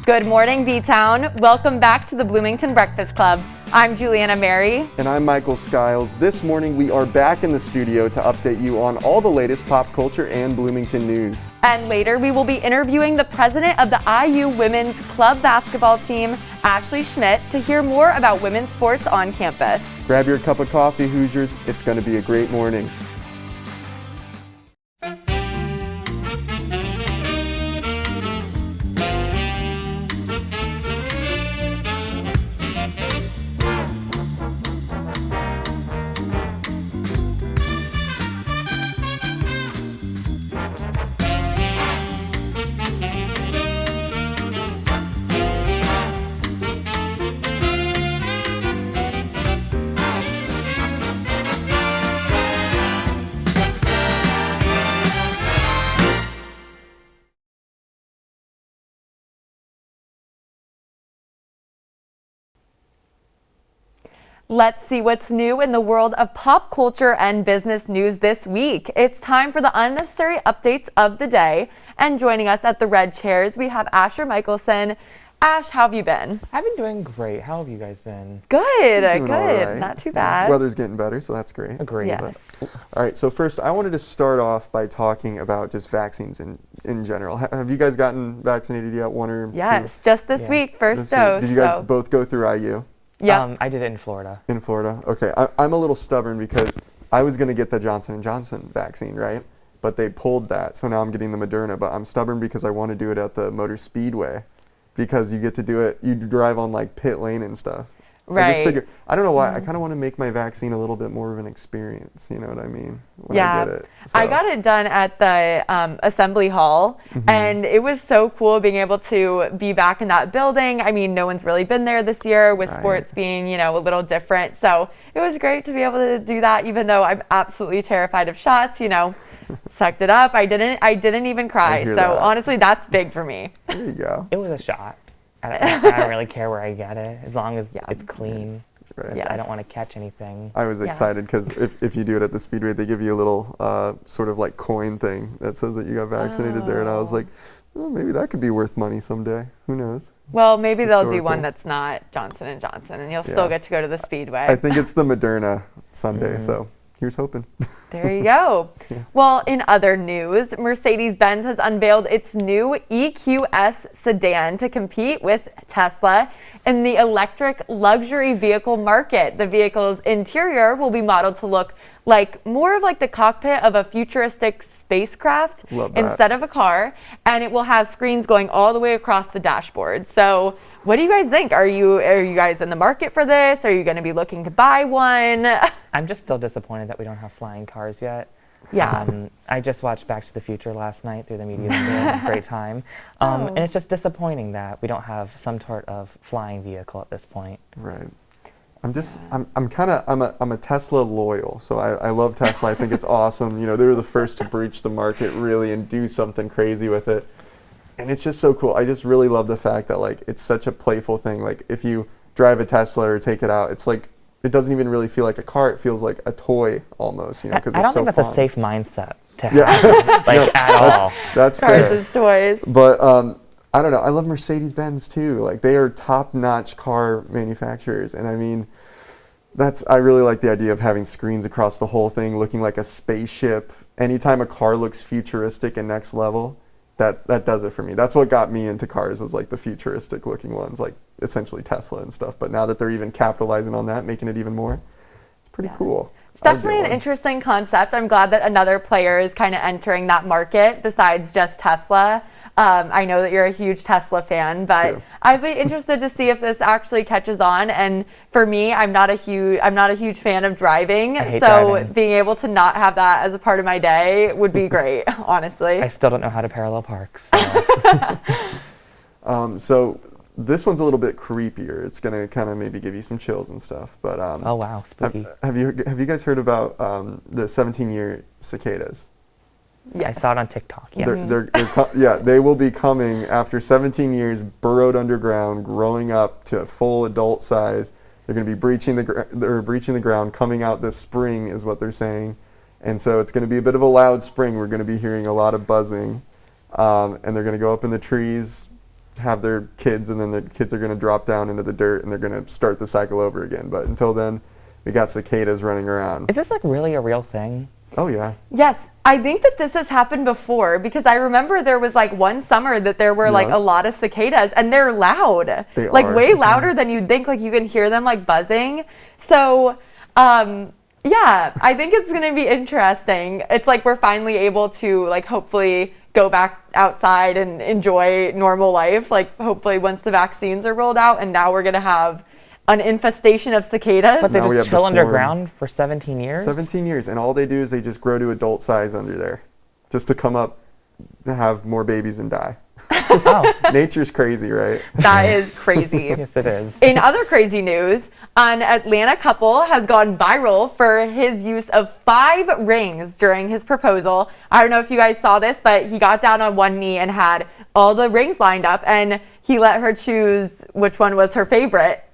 Good morning, D-Town. Welcome back to the Bloomington Breakfast Club. I'm Juliana Mary. And I'm Michael Skiles. This morning we are back in the studio to update you on all the latest pop culture and Bloomington news. And later we will be interviewing the president of the IU women's club basketball team, Ashley Schmidt, to hear more about women's sports on campus. Grab your cup of coffee, Hoosiers. It's going to be a great morning. Let's see what's new in the world of pop culture and business news this week. It's time for the unnecessary updates of the day. And joining us at the red chairs, we have Asher Michelson. Ash, how have you been? I've been doing great. How have you guys been? Good, Doing good. all right. Not too bad. Weather's getting better, so that's great. Agreed. Yes. All right, so first I wanted to start off by talking about just vaccines in general. Have you guys gotten vaccinated yet? One or two? Yes, just this week, first dose. Did you guys both go through IU? Yeah. I did it in Florida. In Florida? Okay. I'm a little stubborn because I was going to get the Johnson & Johnson vaccine, right? But they pulled that, so now I'm getting the Moderna. But I'm stubborn because I want to do it at the Motor Speedway because you get to do it, you drive on like pit lane and stuff. Right. I just figure, I don't know why, I kind of want to make my vaccine a little bit more of an experience, you know what I mean? When I get it. So. I got it done at the assembly hall, and it was so cool being able to be back in that building. I mean, no one's really been there this year with sports being, you know, a little different. So it was great to be able to do that, even though I'm absolutely terrified of shots, you know, sucked it up. I didn't even cry. So that. Honestly, that's big for me. There you go. It was a shot. I don't really care where I get it, as long as it's clean. Right. Yes. I don't want to catch anything. I was excited because if you do it at the Speedway, they give you a little sort of like coin thing that says that you got vaccinated there. And I was like, oh, maybe that could be worth money someday. Who knows? Well, maybe they'll do Historical. one that's not Johnson & Johnson, and you'll still get to go to the Speedway. I think it's the Moderna Sunday, so here's hoping. There you go. Well, in other news, Mercedes-Benz has unveiled its new EQS sedan to compete with Tesla in the electric luxury vehicle market. The vehicle's interior will be modeled to look like more of like the cockpit of a futuristic spacecraft instead of a car, and it will have screens going all the way across the dashboard. So what do you guys think? Are you guys in the market for this? Are you going to be looking to buy one? I'm just still disappointed that we don't have flying cars yet. Yeah. I just watched Back to the Future last night through the media school. Great time. And it's just disappointing that we don't have some sort of flying vehicle at this point. Right. I'm a Tesla loyal, so I love Tesla. I think it's awesome. You know, they were the first to breach the market really and do something crazy with it. And it's just so cool. I just really love the fact that like it's such a playful thing. Like if you drive a Tesla or take it out, it's like it doesn't even really feel like a car. It feels like a toy almost, you know, because I it's don't so think that's fun. a safe mindset to have, at all. That's Cars fair. as toys. But I don't know. I love Mercedes-Benz too. Like they are top-notch car manufacturers, and I mean, I really like the idea of having screens across the whole thing, looking like a spaceship. Anytime a car looks futuristic and next level, that does it for me. That's what got me into cars, was like the futuristic looking ones, like essentially Tesla and stuff. But now that they're even capitalizing on that, making it even more, it's pretty cool. It's definitely an interesting concept. I'm glad that another player is kind of entering that market besides just Tesla. I know that you're a huge Tesla fan, but True. I'd be interested to see if this actually catches on. And for me, I'm not a huge fan of driving, I hate so driving. being able to not have that as a part of my day would be great, honestly. I still don't know how to parallel park. So. So this one's a little bit creepier. It's gonna kind of maybe give you some chills and stuff. But Oh wow, spooky. have you guys heard about the 17-year cicadas? Yes. I saw it on TikTok. Yes. They will be coming after 17 years, burrowed underground, growing up to full adult size. They're going to be breaching the ground, coming out this spring is what they're saying. And so it's going to be a bit of a loud spring. We're going to be hearing a lot of buzzing. And they're going to go up in the trees have their kids, and then the kids are going to drop down into the dirt and they're going to start the cycle over again. But until then, we got cicadas running around. Is this like really a real thing? Oh yeah. Yes, I think that this has happened before, because I remember there was like one summer that there were like a lot of cicadas, and they're loud. They like are. way louder than you'd think. Like you can hear them like buzzing. So yeah, I think it's going to be interesting. It's like we're finally able to like hopefully go back outside and enjoy normal life. Like hopefully once the vaccines are rolled out, and now we're going to have an infestation of cicadas. But they Now we just have the chill swarm. underground for 17 years? 17 years, and all they do is they just grow to adult size under there, just to come up, to have more babies and die. Oh, Nature's crazy, right? That is crazy. yes it is. In other crazy news, an Atlanta couple has gone viral for his use of 5 rings during his proposal. I don't know if you guys saw this, but he got down on one knee and had all the rings lined up, and he let her choose which one was her favorite.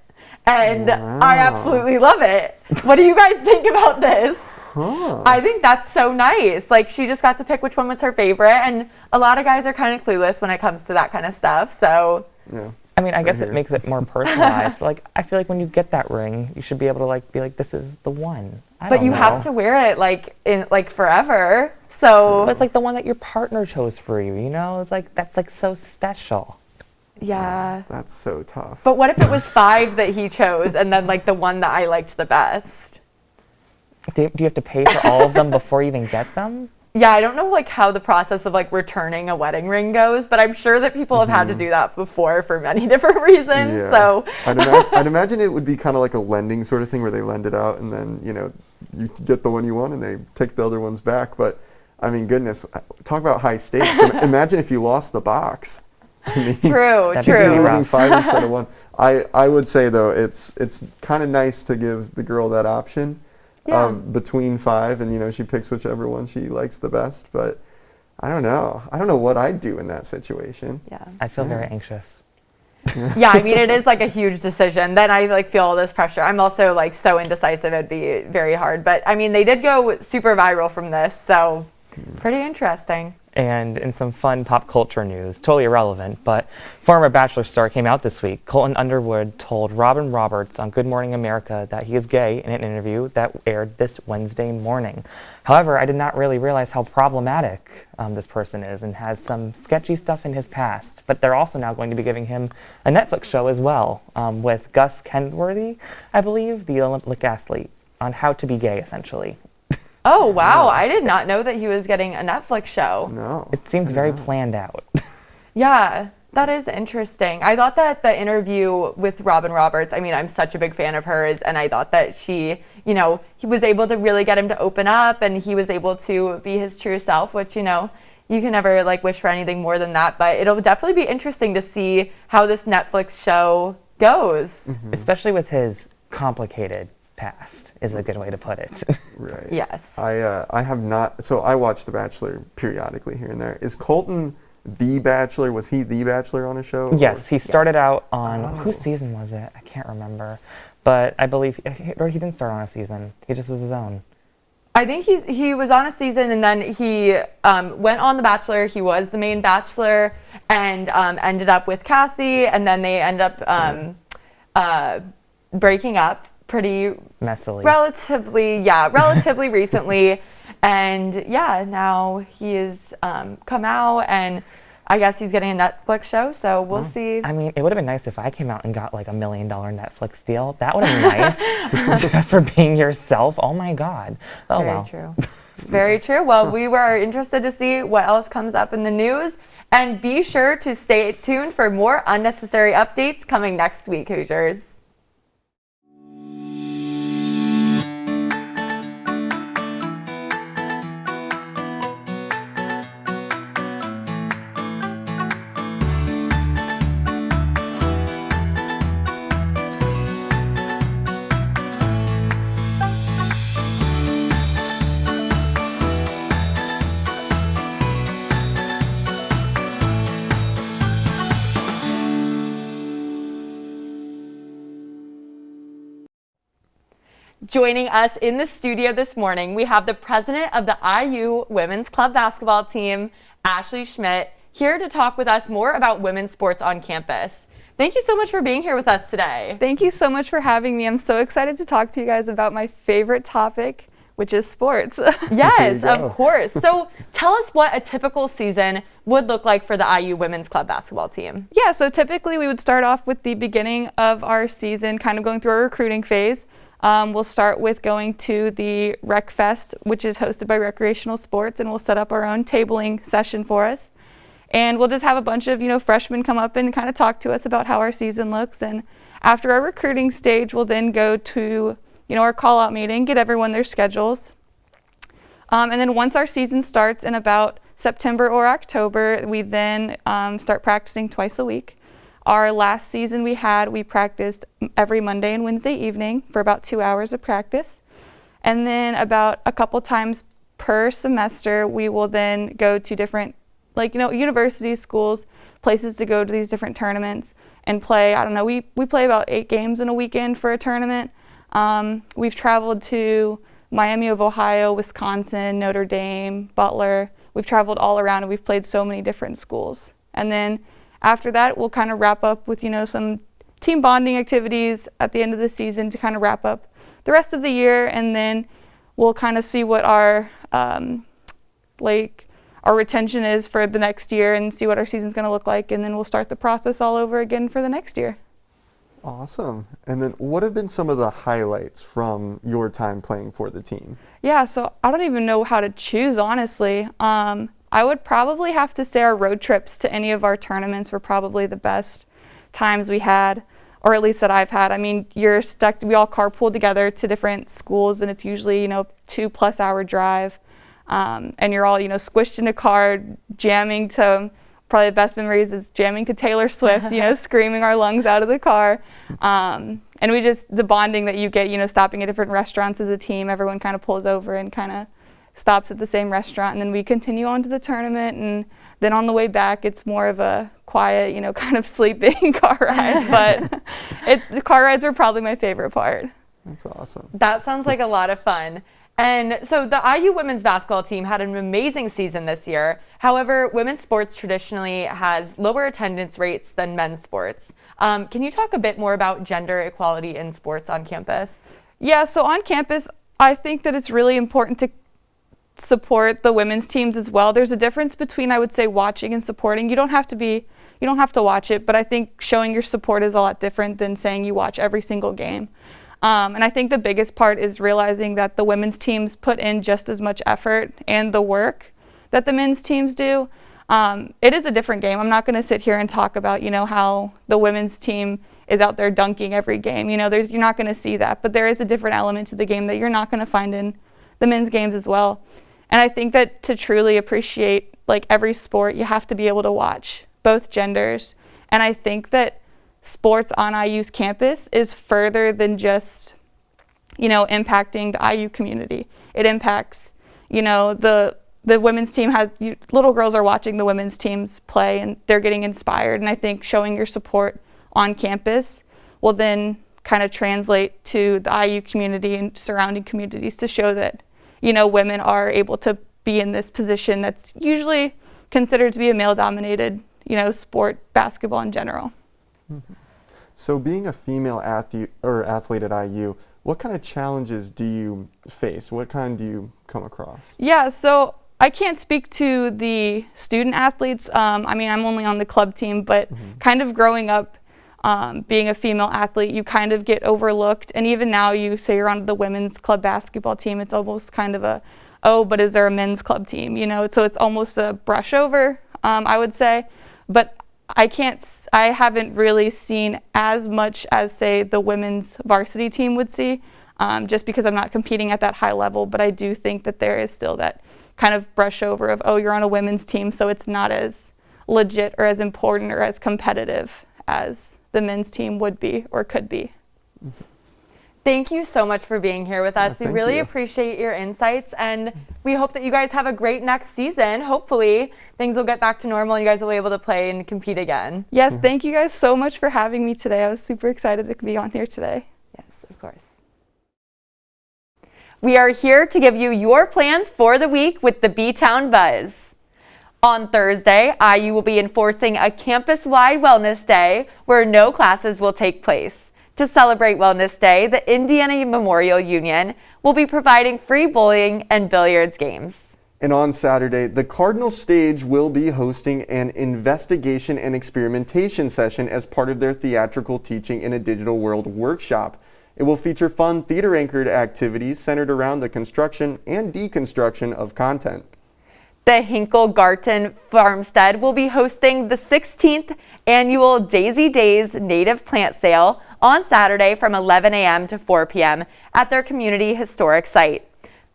And I absolutely love it. What do you guys think about this? I think that's so nice. Like, she just got to pick which one was her favorite, and a lot of guys are kind of clueless when it comes to that kind of stuff. So Yeah. I mean, I guess it makes it more personalized. But like, I feel like when you get that ring, you should be able to like be like, this is the one. but you have to wear it like in like forever. So But it's like the one that your partner chose for you. You know, it's like that's like so special. yeah. That's so tough. But what if it was 5 that he chose, and then like the one that I liked the best? Do you have to pay for all of them before you even get them? Yeah, I don't know like how the process of like returning a wedding ring goes, but I'm sure that people have had to do that before for many different reasons. Yeah. So I'd imagine it would be kind of like a lending sort of thing, where they lend it out, and then, you know, you get the one you want and they take the other ones back. But I mean, goodness, talk about high stakes. Imagine if you lost the box. I mean, true, That'd be you'd be really true. rough. losing 5 instead of 1. I would say though, it's kind of nice to give the girl that option of between 5, and you know, she picks whichever one she likes the best. But I don't know what I'd do in that situation. Yeah. I feel very anxious. Yeah, I mean, it is like a huge decision. Then I like feel all this pressure. I'm also like so indecisive, it'd be very hard. But I mean, they did go super viral from this, so pretty interesting. And in some fun pop culture news, totally irrelevant, but former Bachelor star came out this week. Colton Underwood told Robin Roberts on Good Morning America that he is gay in an interview that aired this Wednesday morning. However, I did not really realize how problematic this person is, and has some sketchy stuff in his past. But they're also now going to be giving him a Netflix show as well, with Gus Kenworthy, I believe, the Olympic athlete, on how to be gay, essentially. Oh, wow. I did not know that he was getting a Netflix show. No. It seems very planned out. Yeah, that is interesting. I thought that the interview with Robin Roberts, I mean, I'm such a big fan of hers, and I thought that she, you know, he was able to really get him to open up, and he was able to be his true self, which, you know, you can never like wish for anything more than that. But it'll definitely be interesting to see how this Netflix show goes. Especially with his complicated past, is a good way to put it. Right. Yes. I have not. So I watch The Bachelor periodically here and there. Is Colton the Bachelor? Was he the Bachelor on a show? Yes, he started Yes. out on, whose season was it? I can't remember. But I believe, or he didn't start on a season. He just was his own. I think he was on a season, and then he went on The Bachelor. He was the main Bachelor, and ended up with Cassie, and then they end up breaking up pretty Messily. relatively recently. And yeah, now he is come out, and I guess he's getting a Netflix show, so we'll see. I mean, it would have been nice if I came out and got like $1 million Netflix deal. That would have been nice. Just for being yourself. Oh my God. Oh Very well. true. Very true. Well, we were interested to see what else comes up in the news. And be sure to stay tuned for more unnecessary updates coming next week, Hoosiers. Joining us in the studio this morning, we have the president of the IU Women's Club basketball team, Ashley Schmidt. here to talk with us more about women's sports on campus. Thank you so much for being here with us today. Thank you so much for having me. I'm so excited to talk to you guys about my favorite topic, which is sports. Yes, of course. So tell us what a typical season would look like for the IU women's club basketball team. Yeah, so typically we would start off with the beginning of our season, kind of going through our recruiting phase. We'll start with going to the Rec Fest, which is hosted by Recreational Sports, and we'll set up our own tabling session for us. And we'll just have a bunch of, freshmen come up and kind of talk to us about how our season looks. And after our recruiting stage, we'll then go to, our call-out meeting, get everyone their schedules. And then once our season starts in about September or October, we then start practicing twice a week. Our last season we practiced every Monday and Wednesday evening for about 2 hours of practice. And then about a couple times per semester, we will then go to different universities, schools, places to go to these different tournaments and play. I don't know, we play about 8 games in a weekend for a tournament. We've traveled to Miami of Ohio, Wisconsin, Notre Dame, Butler. We've traveled all around and we've played so many different schools. And then after that, we'll kind of wrap up with, some team bonding activities at the end of the season to kind of wrap up the rest of the year. And then we'll kind of see what our retention is for the next year and see what our season's going to look like, and then we'll start the process all over again for the next year. Awesome. And then what have been some of the highlights from your time playing for the team? Yeah, so I don't even know how to choose, honestly. I would probably have to say our road trips to any of our tournaments were probably the best times we had, or at least that I've had. I mean, we all carpool together to different schools, and it's usually, 2+ hour drive. And you're all, squished in a car, jamming to, probably the best memories is jamming to Taylor Swift, screaming our lungs out of the car. And the bonding that you get, stopping at different restaurants as a team, everyone kind of pulls over and kind of stops at the same restaurant. And then we continue on to the tournament. And then on the way back, it's more of a quiet, kind of sleeping car ride. But the car rides were probably my favorite part. That's awesome. That sounds like a lot of fun. And so the IU women's basketball team had an amazing season this year. However, women's sports traditionally has lower attendance rates than men's sports. Can you talk a bit more about gender equality in sports on campus? Yeah, so on campus, I think that it's really important to support the women's teams as well. There's a difference between, I would say, watching and supporting. You don't have to watch it, but I think showing your support is a lot different than saying you watch every single game. And I think the biggest part is realizing that the women's teams put in just as much effort and the work that the men's teams do. It is a different game. I'm not going to sit here and talk about, how the women's team is out there dunking every game. You're not going to see that. But there is a different element to the game that you're not going to find in the men's games as well. And I think that to truly appreciate every sport, you have to be able to watch both genders. And I think that sports on IU's campus is further than just, impacting the IU community. It impacts, the women's team little girls are watching the women's teams play and they're getting inspired. And I think showing your support on campus will then kind of translate to the IU community and surrounding communities to show that, women are able to be in this position that's usually considered to be a male-dominated, sport, basketball in general. Mm-hmm. So being a female athlete at IU, what kind of challenges do you face? What kind do you come across? Yeah, so I can't speak to the student athletes. I'm only on the club team, but kind of growing up, being a female athlete, you kind of get overlooked. And even now, you say you're on the women's club basketball team, it's almost kind of but is there a men's club team? So it's almost a brush over, I would say. But I haven't really seen as much as, say, the women's varsity team would see, just because I'm not competing at that high level. But I do think that there is still that kind of brush over of, you're on a women's team, so it's not as legit or as important or as competitive as the men's team would be or could be. Mm-hmm. Thank you so much for being here with us. We really appreciate your insights, and we hope that you guys have a great next season. Hopefully things will get back to normal and you guys will be able to play and compete again. Yes, thank you guys so much for having me today. I was super excited to be on here today. Yes, of course. We are here to give you your plans for the week with the B-Town Buzz. On Thursday, IU will be enforcing a campus-wide wellness day where no classes will take place. To celebrate Wellness Day, the Indiana Memorial Union will be providing free bowling and billiards games. And on Saturday, the Cardinal Stage will be hosting an investigation and experimentation session as part of their Theatrical Teaching in a Digital World workshop. It will feature fun theater-anchored activities centered around the construction and deconstruction of content. The Hinkle-Garten Farmstead will be hosting the 16th annual Daisy Days Native Plant Sale on Saturday from 11 a.m. to 4 p.m. at their community historic site.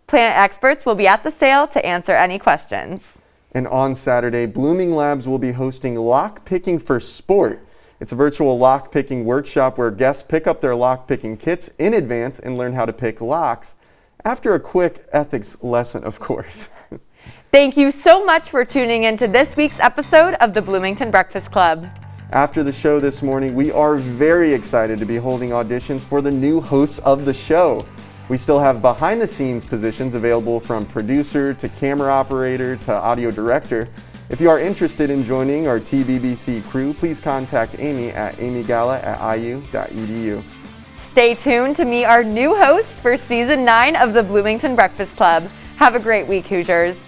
Plant experts will be at the sale to answer any questions. And on Saturday, Blooming Labs will be hosting Lock Picking for Sport. It's a virtual lock picking workshop where guests pick up their lock picking kits in advance and learn how to pick locks, after a quick ethics lesson, of course. Thank you so much for tuning in to this week's episode of the Bloomington Breakfast Club. After the show this morning, we are very excited to be holding auditions for the new hosts of the show. We still have behind-the-scenes positions available from producer to camera operator to audio director. If you are interested in joining our TBBC crew, please contact Amy at amygala@iu.edu. Stay tuned to meet our new hosts for Season 9 of the Bloomington Breakfast Club. Have a great week, Hoosiers.